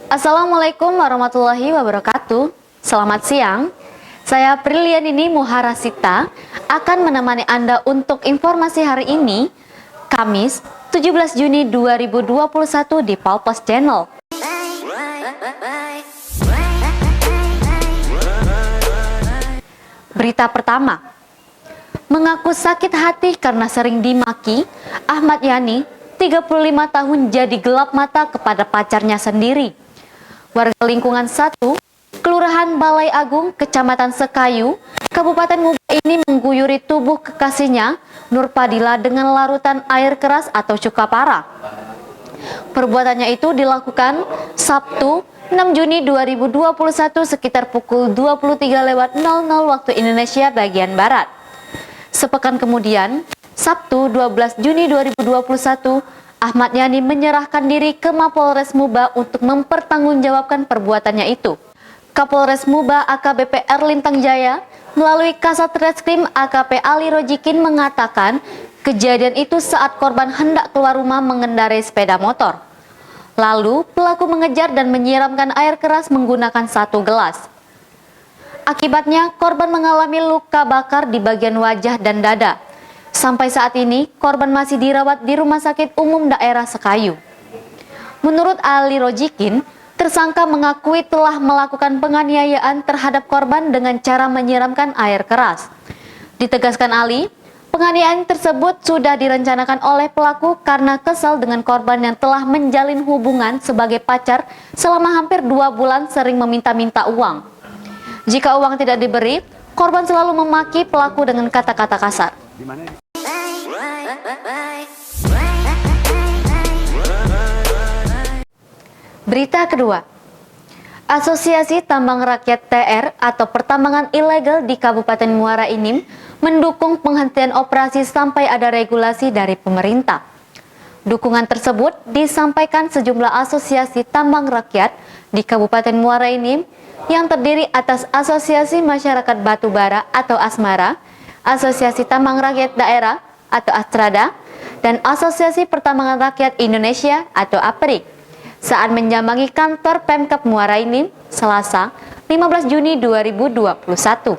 Assalamualaikum warahmatullahi wabarakatuh. Selamat siang. Saya Prilianini Muharasita akan menemani Anda untuk informasi hari ini, Kamis 17 Juni 2021 di Palpos Channel. Berita pertama, mengaku sakit hati karena sering dimaki, Ahmad Yani, 35 tahun jadi gelap mata kepada pacarnya sendiri. Warga lingkungan 1, Kelurahan Balai Agung, Kecamatan Sekayu, Kabupaten Muba ini mengguyuri tubuh kekasihnya, Nur Padilla, dengan larutan air keras atau cuka parah. Perbuatannya itu dilakukan Sabtu 6 Juni 2021 sekitar pukul 23.00 waktu Indonesia bagian Barat. Sepekan kemudian, Sabtu 12 Juni 2021, Ahmad Yani menyerahkan diri ke Mapolres Muba untuk mempertanggungjawabkan perbuatannya itu. Kapolres Muba AKBP Erlintang Jaya melalui Kasat Reskrim AKP Ali Rojikin mengatakan kejadian itu saat korban hendak keluar rumah mengendarai sepeda motor. Lalu pelaku mengejar dan menyiramkan air keras menggunakan 1 gelas. Akibatnya korban mengalami luka bakar di bagian wajah dan dada. Sampai saat ini korban masih dirawat di Rumah Sakit Umum Daerah Sekayu. Menurut Ali Rojikin, tersangka mengakui telah melakukan penganiayaan terhadap korban dengan cara menyiramkan air keras. Ditegaskan Ali, penganiayaan tersebut sudah direncanakan oleh pelaku karena kesal dengan korban yang telah menjalin hubungan sebagai pacar selama hampir 2 bulan sering meminta-minta uang. Jika uang tidak diberi, korban selalu memaki pelaku dengan kata-kata kasar. Berita kedua, Asosiasi Tambang Rakyat TR atau pertambangan ilegal di Kabupaten Muara Enim mendukung penghentian operasi sampai ada regulasi dari pemerintah. Dukungan tersebut disampaikan sejumlah asosiasi tambang rakyat di Kabupaten Muara Enim yang terdiri atas Asosiasi Masyarakat Batubara atau Asmara, Asosiasi Tambang Rakyat Daerah atau Astrada, dan Asosiasi Pertambangan Rakyat Indonesia atau APRI saat menjambangi kantor Pemkab Muara Enim Selasa 15 Juni 2021.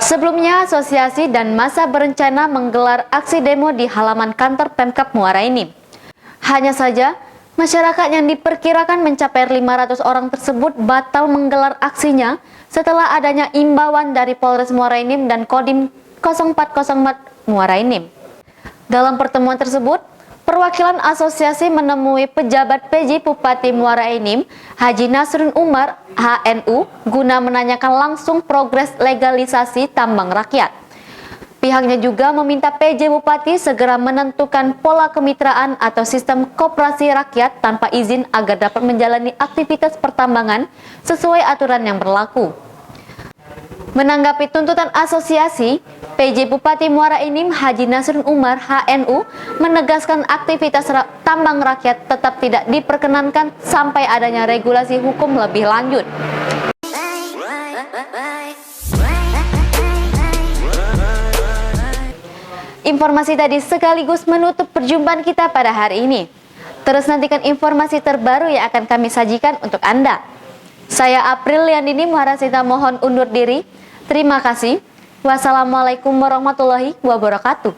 Sebelumnya, asosiasi dan massa berencana menggelar aksi demo di halaman kantor Pemkab Muara Enim. Hanya saja, masyarakat yang diperkirakan mencapai 500 orang tersebut batal menggelar aksinya setelah adanya imbauan dari Polres Muara Enim dan Kodim 0404 Muara Enim. Dalam pertemuan tersebut, perwakilan asosiasi menemui pejabat PJ Bupati Muara Enim, Haji Nasrun Umar, HNU, guna menanyakan langsung progres legalisasi tambang rakyat. Pihaknya juga meminta PJ Bupati segera menentukan pola kemitraan atau sistem koperasi rakyat tanpa izin agar dapat menjalani aktivitas pertambangan sesuai aturan yang berlaku. Menanggapi tuntutan asosiasi, PJ Bupati Muara Enim Haji Nasrun Umar HNU menegaskan aktivitas tambang rakyat tetap tidak diperkenankan sampai adanya regulasi hukum lebih lanjut. Informasi tadi sekaligus menutup perjumpaan kita pada hari ini. Terus nantikan informasi terbaru yang akan kami sajikan untuk Anda. Saya Prilianini Muharasita mohon undur diri. Terima kasih. Wassalamualaikum warahmatullahi wabarakatuh.